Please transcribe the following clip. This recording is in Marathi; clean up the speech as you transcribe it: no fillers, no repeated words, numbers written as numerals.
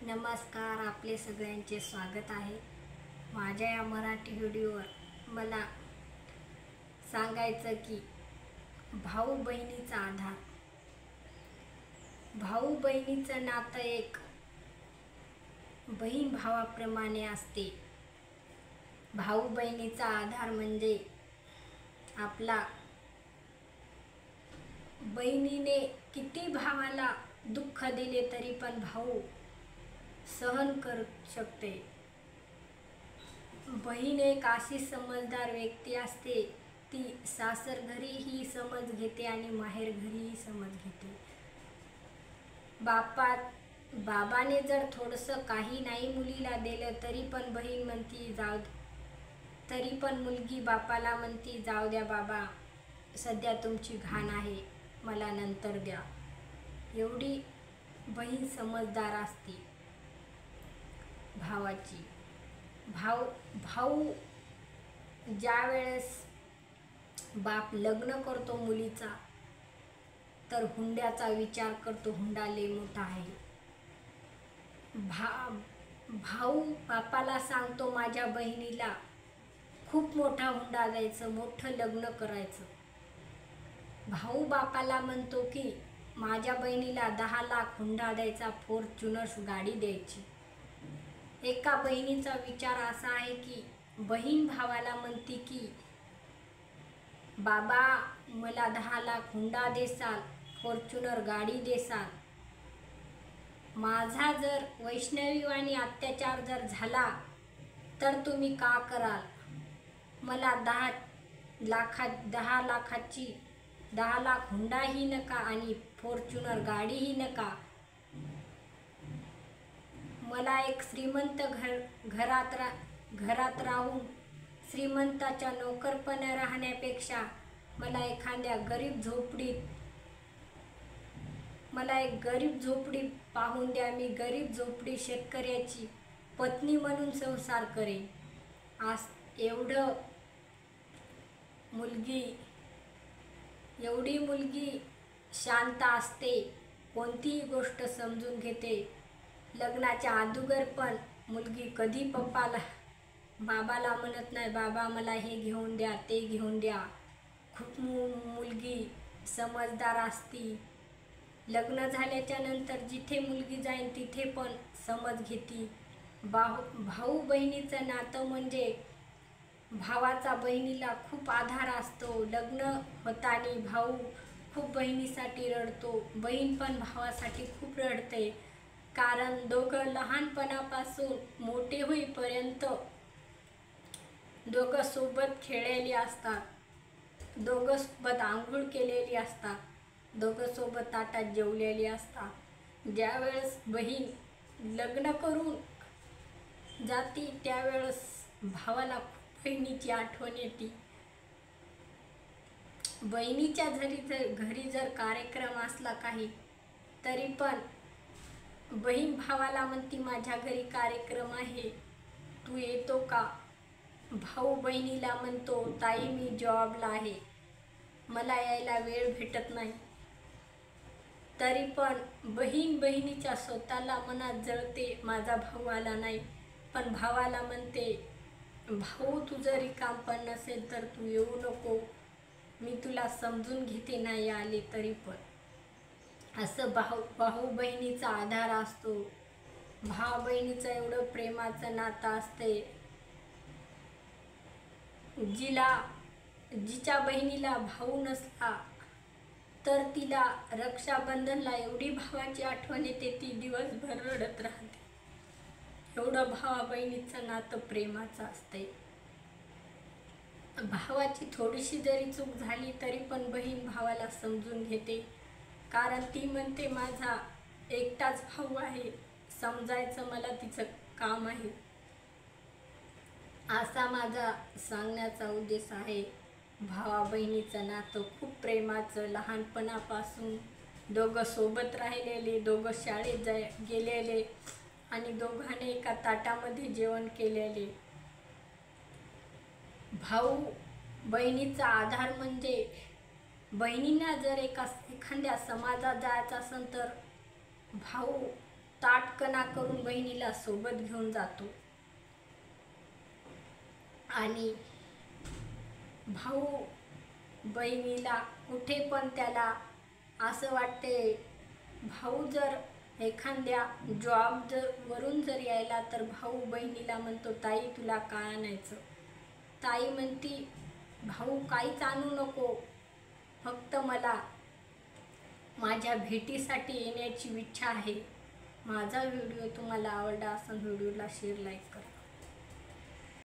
नमस्कार, आपले सगळ्यांचे स्वागत आहे माझ्या या मराठी व्हिडिओवर। मला सांगायचं की भाऊ बहिणीचा आधार, भाऊ बहिणीचं नातं एक बहीण भावाप्रमाणे असते। भाऊ बहिणीचा आधार म्हणजे आपला बहिणीने किती भावाला दुःख दिले तरी पण भाऊ सहन करू शकते। बहीण एक अशी समजदार व्यक्ती असते, ती सासर घरीही समज घेते आणि माहेर घरीही समज घेते। बाबाने जर थोडंसं काही नाही मुलीला दिलं तरी पण बहीण म्हणती जाऊ, तरी पण मुलगी बापाला म्हणती जाऊ द्या बाबा, सध्या तुमची घाण आहे, मला नंतर द्या। एवढी बहीण समजदार असते भावाची। भाऊ ज्या वेळेस बाप लग्न करतो मुलीचा, तर हुंड्याचा विचार करतो, हुंडा लय मोठा आहे। भाऊ बापाला सांगतो माझ्या बहिणीला खूप मोठा हुंडा द्यायचं, मोठं लग्न करायचं। भाऊ बापाला म्हणतो की माझ्या बहिणीला 10 लाख हुंडा द्यायचा, फॉर्च्युनर गाडी द्यायची। एका बहिणीचा विचार असा आहे की बहीण भावाला म्हणते की बाबा मला 10 लाख हुंडा देसाल, फॉर्च्युनर गाडी देसाल, माझा जर वैष्णवीवाणी अत्याचार जर झाला तर तुम्ही का कराल? मला 10 लाख हुंडाही नका आणि फॉर्च्युनर गाडीही नका। मला एक श्रीमंत घरात राहून श्रीमंताच्या नोकरपणे राहण्यापेक्षा मला एखाद्या गरीब झोपडी पाहून द्या, मी गरीब झोपडी शेतकऱ्याची पत्नी म्हणून संसार करेन। एवढी मुलगी शांत असते, कोणतीही गोष्ट समजून घेते। लग्नाच्या अगोदर पण मुलगी कधी बाबाला म्हणत नाही बाबा मला हे घेऊन द्या, ते घेऊन द्या। खूप मुलगी समजदार असती। लग्न झाल्याच्या नंतर जिथे मुलगी जाईल तिथे पण समज घेती। भाऊ बहिणीचं नातं म्हणजे भावाचा बहिणीला खूप आधार असतो। लग्न होताना भाऊ खूप बहिणीसाठी रडतो, बहीण पण भावासाठी खूप रडते। कारण दोघं लहानपणापासून मोठे होईपर्यंत दोघं सोबत खेळलेली असतात, दोघं सोबत आंघोळ केलेली असतात, दोघं सोबत ताटात जेवलेली असतात। ज्यावेळेस बहीण लग्न करून जाती त्यावेळेस भावाला बहिणीची आठवण येते। बहिणीच्या घरी जर कार्यक्रम असला काही तरी पण बहीण भावाला म्हणती माझ्या घरी कार्यक्रम आहे, तू येतो का? भाऊ बहिणीला म्हणतो ताई मी जॉबला आहे, मला यायला वेळ भेटत नाही। तरी पण बहीण बहिणीच्या स्वतःला मनात जळते माझा भाऊ आला नाही, पण भावाला म्हणते भाऊ तू जरी काम पण नसेल तर तू येऊ नको, मी तुला समजून घेते नाही आले तरी पण। असं भाऊ बहिणीचा आधार असतो। भाऊ बहिणीचं एवढं प्रेमाचं नातं असते। जिच्या बहिणीला भाऊ नसला तर तिला रक्षाबंधनला एवढी भावाची आठवण येते, ती दिवसभर रडत राहते। एवढं भावा बहिणीचं नातं प्रेमाचं असते। भावाची थोडीशी जरी चूक झाली तरी पण बहीण भावाला समजून घेते, कारण ती म्हणते माझा एकटाच भाऊ आहे, समजायचं मला तिचं काम आहे। असा माझा सांगण्याचा उद्देश आहे। भावा बहिणीचं नातं खूप प्रेमाचं, लहानपणापासून दोघं सोबत राहिलेले, दोघं शाळेत गेलेले आणि दोघांनी एका ताटामध्ये जेवण केलेले। भाऊ बहिणीचा आधार म्हणजे बहिणींना जर एखाद्या समाजात जायचं असेल तर भाऊ ताटकणा करून बहिणीला सोबत घेऊन जातो आणि भाऊ बहिणीला कुठे पण त्याला असं वाटते, भाऊ जर एखाद्या वरून जर यायला तर भाऊ बहिणीला म्हणतो, ताई तुला काय आणायचं? ताई म्हणती, भाऊ काहीच आणू नको, फक्त मला माझ्या भेटीसाठी येण्याची इच्छा आहे. माझा व्हिडिओ तुम्हाला आवडला असेल व्हिडिओला शेअर लाईक करा.